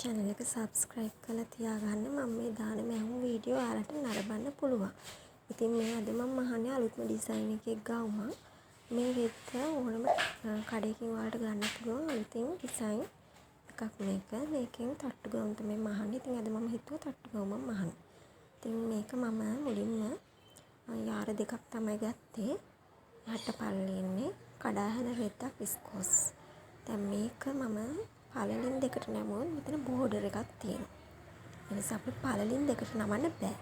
channel එක subscribe කරලා තියාගන්න. මම මේ දාන මැහුම් වීඩියෝ ඔයාලට නරඹන්න පුළුවන්. ඉතින් මේ අද මම අහන්නේ අලුත්ම ඩිසයින් එකේ ගවුමක්. මේ වෙද්ද ඕනම කඩේකින් ඔයාලට ගන්න පුළුවන් අලුතින් ඩිසයින් එකක් මේක. මේකෙන් තට්ටු ගවුම් තමයි මම අහන්නේ. ඉතින් අද මම හිතුවා තට්ටු ගවුමක් අහන්න. ඉතින් මේක මම මුලින්ම යාර දෙකක් තමයි ගත්තේ. යට පල්ලේ ඉන්නේ කඩාහැල රෙද්දක් විස්කෝස්. දැන් මේක මම පළලින් දෙකට නැමුවොත් මෙතන බෝඩර් එකක් තියෙනවා. ඒ නිසා අපිට පළලින් දෙකට නමන්න බෑ.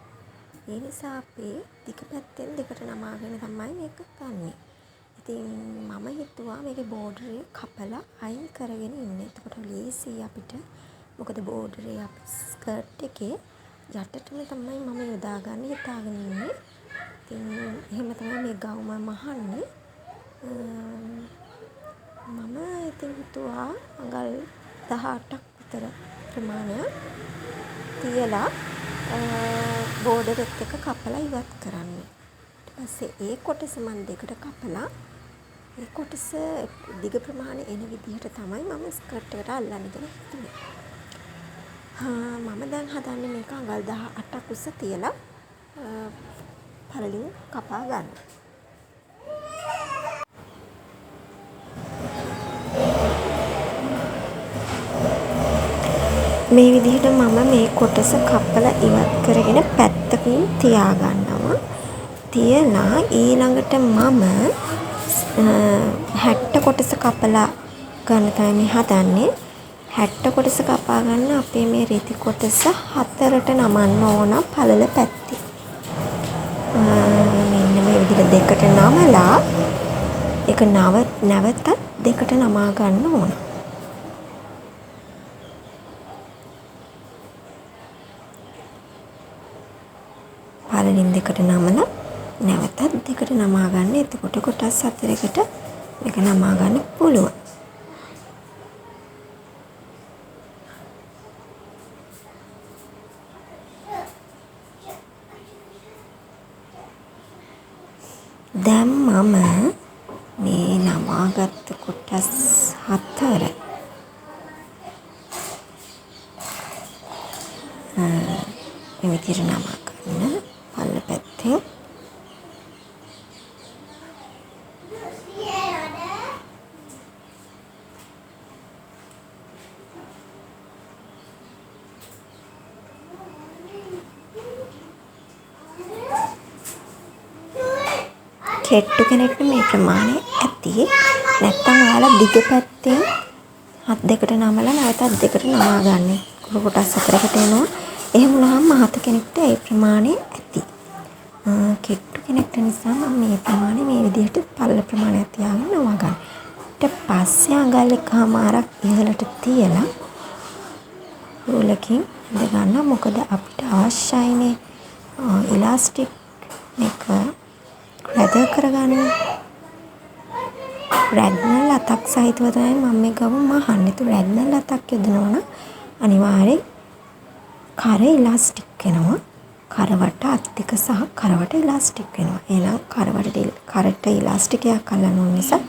ඒ නිසා අපි දිග පැත්තෙන් දෙකට නමාගෙන තමයි මේක ගන්නෙ. ඉතින් මම හිතුවා මේකේ බෝඩර් එක කපලා අයින් කරගෙන ඉන්න. එතකොට ලේසියි අපිට. මොකද බෝඩර් එක අපේ ස්කර්ට් එකේ යටටම තමයි මම යොදාගන්න හිතාගෙන ඉන්නේ. ඉතින් එහෙම තමයි මේ ගවුම මහන්නේ. මම ඉතින් හිතුවා අඟල් 18ක් විතර ප්‍රමාණයක් තියලා බෝඩර් එක කපලා ඉවත් කරන්න. ඊට පස්සේ ඒ කොටස මම දෙකට කපලා ඒ කොටස දිග ප්‍රමාණය එන විදිහට තමයි මම ස්කර්ට් එකට අල්ලන්න ඉගෙන හිතුවේ. මම දැන් හදන්නේ මේක අඟල් 18ක් උස තියලා පළලින් කපා ගන්න. මේ විදිහට මම මේ කොටස කපලා ඉවත් කරගෙන පැත්තකින් තියාගන්නවා. තියලා ඊළඟට මම 60 කොටස කපලා ගන්න තමයි හදන්නේ. 60 කොටස කපා ගන්න අපේ මේ රෙදි කොටස 4ට නමන්න ඕන පළල පැත්තේ. මෙන්න මේ විදිහට දෙකට නමලා ඒක නැවතත් දෙකට නමා ගන්න ඕන. පළලින් දෙකට නමලා නැවතත් දෙකට නමා ගන්න. එතකොට කොටස් 4කට මේක නමා ගන්න පුළුවන්. දැන් මම මේ නමාගත්ත කොටස් 4 මේ විදිහට නමා ගන්න. පල්ල පැත්තෙන් කෙට්ටු කෙනෙක්ට මේ ප්‍රමාණය ඇති. නැත්තම් ඔයාලා දිග පැත්තෙන් හත් දෙකට නමලා නැවතත් දෙකට නමා ගන්න. කොටස් 4කට එනවා. එහෙම වුණාම මහත කෙනෙක්ට ඒ ප්‍රමාණය ඇති. කෙට්ටු කෙනෙක්ට නිසා මම මේ ප්‍රමාණය මේ විදිහට පල්ල ප්‍රමාණයක් තියාගෙන නමා ගන්න. ඊට පස්සේ අඟල් එකමාරක් ඉහළට තියලා රූලකින් ඉඳ ගන්න. මොකද අපිට අවශ්‍යයිනේ ඉලාස්ටික් එක රැද කරගන්න. රැග්නල් අතක් සහිතව තමයි මම මේ ගවුම මහන්නේ. તો රැග්නල් අතක් යොදනවා නම් අනිවාර්යෙන් කර ඉලාස්ටික් වෙනවා. කරවට අත් දෙක සහ කරවට ඉලාස්ටික් වෙනවා. එහෙනම් කරට ඉලාස්ටිකයක් අල්ලන්න ඕන නිසා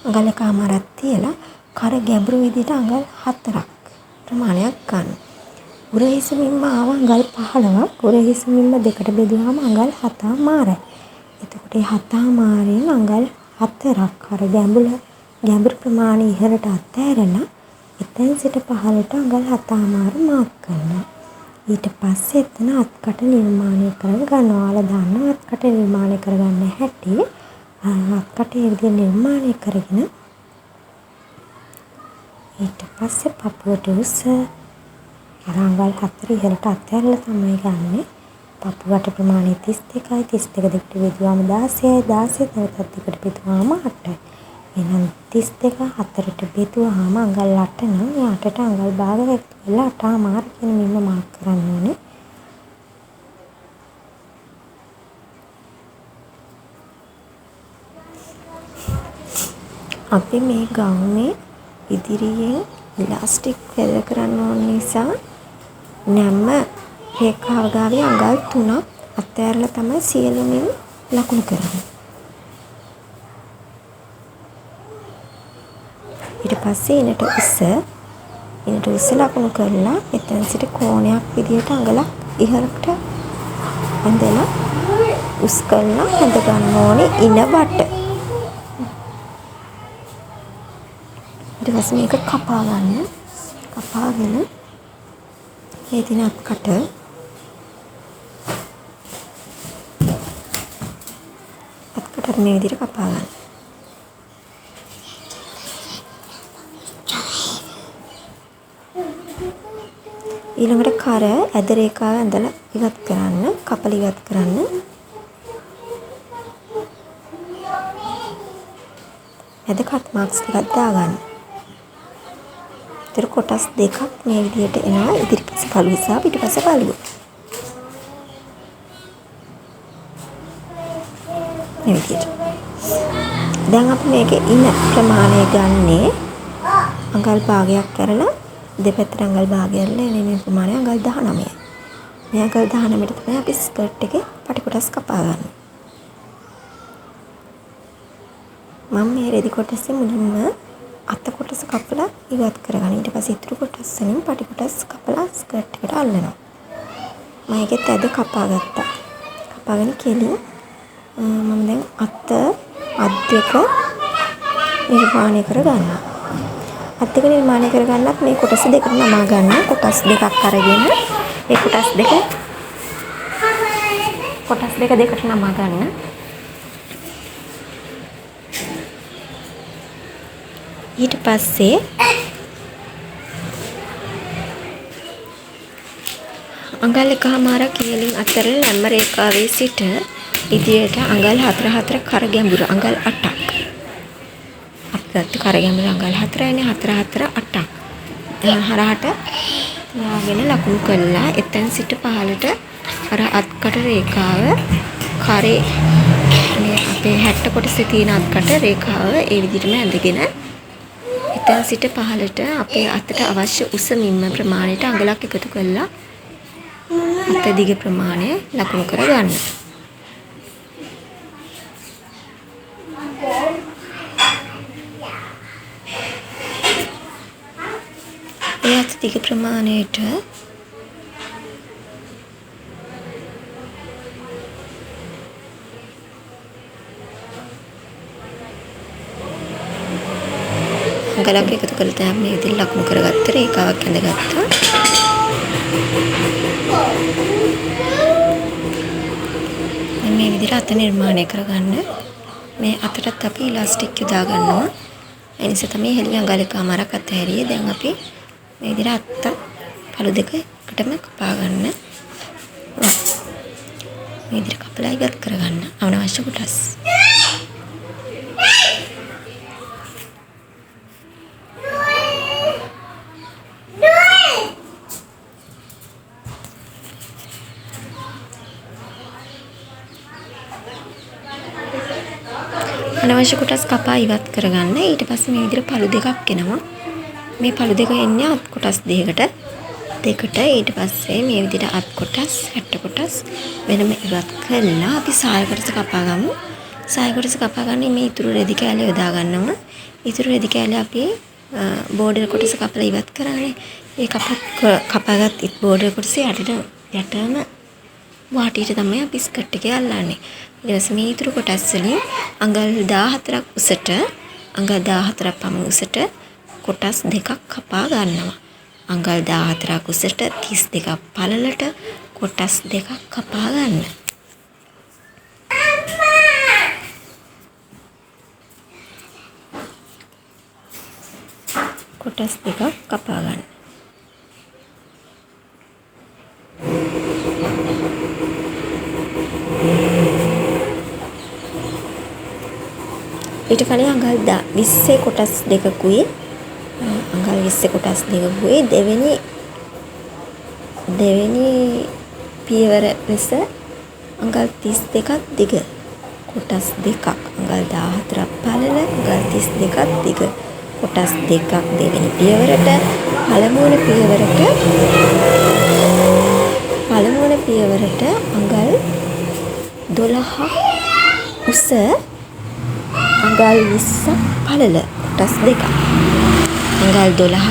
අඟල් එකමාරක් තියලා කර ගැඹුරු විදිහට අඟල් 4ක් ප්‍රමාණයක් ගන්න. උරහිසමින්ම ආව අඟල් 15ක්. උරහිසමින්ම දෙකට බෙදුවාම අඟල් 7මාරයි. එතකොට මේ 7මාරෙන් අඟල් 4ක් අර ගැඹුරු ප්‍රමාණය ඉහළට අතෑරලා එතෙන් සිට පහළට අඟල් 7මාර මාක් කරනවා. ඊට පස්සේ එතන අත්කට නිර්මාණය කරගන්නවා. ඔයාලා දන්නවා අත්කට නිර්මාණය කරගන්න හැටි. අත්කට ඒ විදිහට නිර්මාණය කරගෙන ඊට පස්සේ පපුවට උස අඟල් 4 ඉහළට අතෑරලා තමයි ගන්නෙ. පපුවට ප්‍රමාණය 32යි. 32 දෙකට බෙදුවාම 16යි. 16 තවතත් දෙකට බෙදුවාම 8යි. එහෙනම් 32 4ට බෙදුවාම අඟල් 8 නම් ඒ 8ට අඟල් භාග එකතු කරලා 8මාර කියන මෙන්න මාක් කරන්න ඕනේ. අපි මේ ගවුමේ ඉදිරියෙන් ඉලාස්ටික් වෙල් කරන්න ඕන නිසා නැම්ම රේඛාව ගාවේ අඟල් 3ක් අතෑරලා තමයි සියලුම ලකුණු කරන්නේ. ඊට පස්සේ එනට උස ඊට පස්සේ ලකුණු කරලා එතන සිට කෝණයක් විදියට අඟලක් ඉහළට ඇඳලා උස් කරලා ඇඳ ගන්න ඕනේ ඉන බට. ඊට පස්සේ මේක කපා ගන්න. කපාගෙන මේ දින අත්කට මේ විදිහට කපා ගන්න. ඊළඟට කර ඇද රේඛාව ඇඳලා ඉවත් කරන්න, කපල ඉවත් කරන්න. ඇද කට් මාක්ස් ටිකක් දාගන්න. ඒතර කොටස් දෙකක් මේ විදිහට එනවා. ඉදිරිපස පළුව සහ පිටපස පළුව. මේ විදිහට. දැන් අපි මේකේ ඉන ප්‍රමාණය ගන්නේ අඟල් භාගයක් කරලා දෙපැත්තට අඟල් භාගයක් කරලා එන ප්‍රමාණය අඟල් 19යි. මේ අඟල් 19ට තමයි අපි ස්කර්ට් එකේ පටි කොටස් කපා ගන්න. මම මේ රෙදි කොටසේ මුලින්ම අත කොටස කපලා ඉවත් කරගන්න. ඊට පස්සේ ඉතුරු කොටස් වලින් පටි කොටස් කපලා ස්කර්ට් එකට අල්ලනවා. මම ඒකෙත් ඇද කපා ගත්තා. කපාගෙන කෙලින් මම දැන් අත් දෙක නිර්මාණය කරගන්නවා. අත් දෙක නිර්මාණය කරගන්නත් මේ කොටස් දෙකට නමා ගන්න. කොටස් දෙකක් අරගෙන මේ කොටස් දෙක දෙකට නමා ගන්න. ඊට පස්සේ අඟල් එකමාරක් ඉහළින් අතර ලැම්ම රේඛාවේ සිට ඉදිරියට අඟල් 4 කර ගැඹුර අඟල් 8ක්. අපි ගත්ත කර ගැඹුර අඟල් 4යිනේ 4 8ක්. හරහට තියාගෙන ලකුණු කළා. එතෙන් සිට පහළට අර අත්කට රේඛාව කරේ මේ අපේ 60 කොටසේ තියෙන අත්කට රේඛාව ඒ විදිහටම ඇඳගෙන එතෙන් සිට පහළට අපේ අතට අවශ්‍ය උස මිම්ම ප්‍රමාණයට අඟලක් එකතු කළා. අත දිග ප්‍රමාණය ලකුණු කර ගන්න. ඒ අත දිග ප්‍රමාණයට අඟලක් එකතු කරලා තමයි මේ විදිහට ලකුණු කරගත්ත රේඛාවක් ඇඳගත්තා. මේ විදිහට අත නිර්මාණය කරගන්න. මේ අතටත් අපි ඉලාස්ටික් යොදා ගන්නවා. ඒ නිසා තමයි හෙළිය අඟල් එකමාරක් අතහැරියේ. දැන් අපි මේ විදිහට අත පළු දෙක එකටම කපා ගන්න. මේ විදිහට කපලා ඉවත් කරගන්න අවශ්‍ය කොටස්. අනවශ්‍ය කොටස් කපා ඉවත් කරගන්න. ඊට පස්සේ මේ විදිහට පළු දෙකක් එනවා. මේ පළු දෙක එන්නේ අත් කොටස් දෙකට. ඊට පස්සේ මේ විදිහට අත් කොටස් 60 කොටස් වෙනම ඉවත් කරලා අපි සාය කොටස කපා ගමු. සාය කොටස කපා ගන්න මේ ඉතුරු රෙදි කෑල්ල යොදා ගන්නවා. ඉතුරු රෙදි කෑල්ල අපි බෝඩර් කොටස කපලා ඉවත් කරානේ. ඒ කපාගත් බෝඩර් කොටසේ යටම වාටියට තමයි අපි ස්කර්ට් එකේ අල්ලන්නේ. ඊට පස්සේ මේ ඉතුරු කොටස් වලින් අඟල් 14ක් උසට අඟල් 14ක් පමණ උසට කොටස් දෙකක් කපා ගන්නවා. අඟල් 14ක් උසට 32ක් පළලට කොටස් දෙකක් කපා ගන්න. කොටස් දෙකක් කපා ගන්න. ඊට කලින් අඟල් 20 කොටස් දෙකකුයි අඟල් 20 කොටස් දෙකකුයි දෙවෙනි පියවර ලෙස අඟල් 32ක් දිග කොටස් දෙකක් අඟල් 14ක් පළල අඟල් 32ක් දිග කොටස් දෙකක් දෙවෙනි පියවරට පළමුවන පියවරට අඟල් 12ක් උස අඟල් 20ක් පළල කොටස් දෙකක් අඟල් 12ක්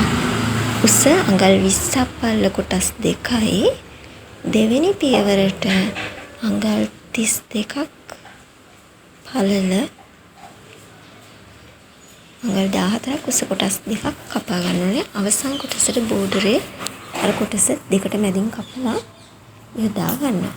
උස අඟල් 20ක් පළල කොටස් දෙකයි. දෙවෙනි පියවරට අඟල් 32ක් පළල අඟල් 14ක් උස කොටස් දෙකක් කපා ගන්න ඕනේ. අවසන් කොටසට බෝඩරේ අර කොටස දෙකට මැදින් කපලා යොදා ගන්නවා.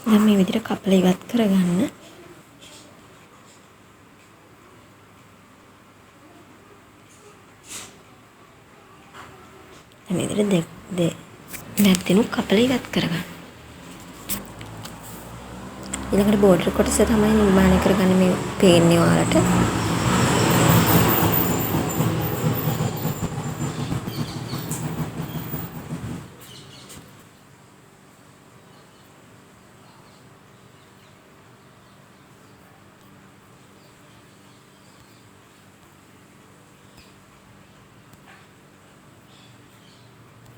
දැන් මේ විදිහට කපලා ඉවත් කරගන්න. දැන් මේ විදිහට නැත්නම් කපලා ඉවත් කරගන්න. ඊළඟට බෝඩර් කොටස තමයි නිර්මාණය කරගන්න මේ පේන්නේ ඔයාලට.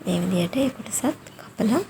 මේ විදිහට ඒ කොටසත් කපලා ගන්න.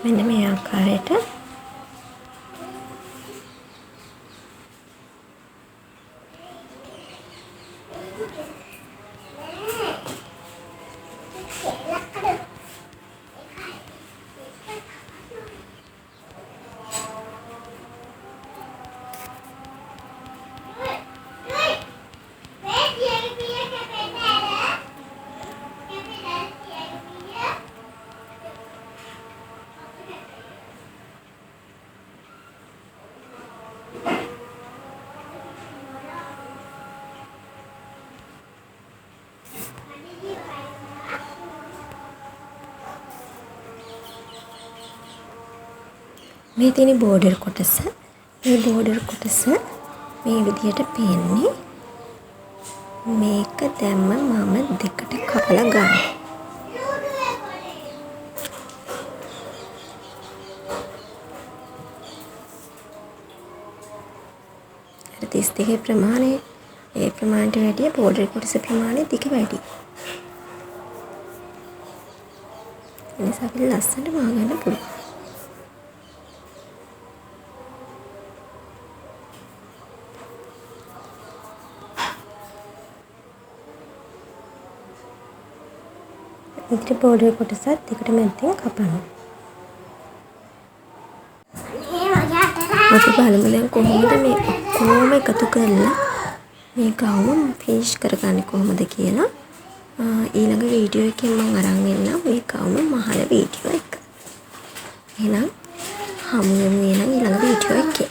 මෙන්න මේ ආකාරයට මේ තියෙන බෝඩර් කොටස. මේ බෝඩර් කොටස මේ විදිහට පේන්නේ. මේක දැම්ම මම දෙකට කපලා ගන්නවා. අර 32 ප්‍රමාණය ඒ ප්‍රමාණයට වැඩිය බෝඩර් කොටස ප්‍රමාණය දිග වැඩි. ඒ නිසා අපිට ලස්සනට මා ගන්න පුළුවන්. ඉතින් බෝඩර් කොටසත් දෙකට මැදින් කපනවා. අපි බලමු දැන් කොහොමද මේ ඔක්කොම එකතු කරලා මේ ගවුම ෆිනිෂ් කරගන්නේ කොහොමද කියලා. ඊළඟ වීඩියෝ එකෙන් මම අරන් එන්නම් මේ ගවුම මහල වීඩියෝ එක. එහෙනම් හමු වෙමු ඊළඟ වීඩියෝ එකේ.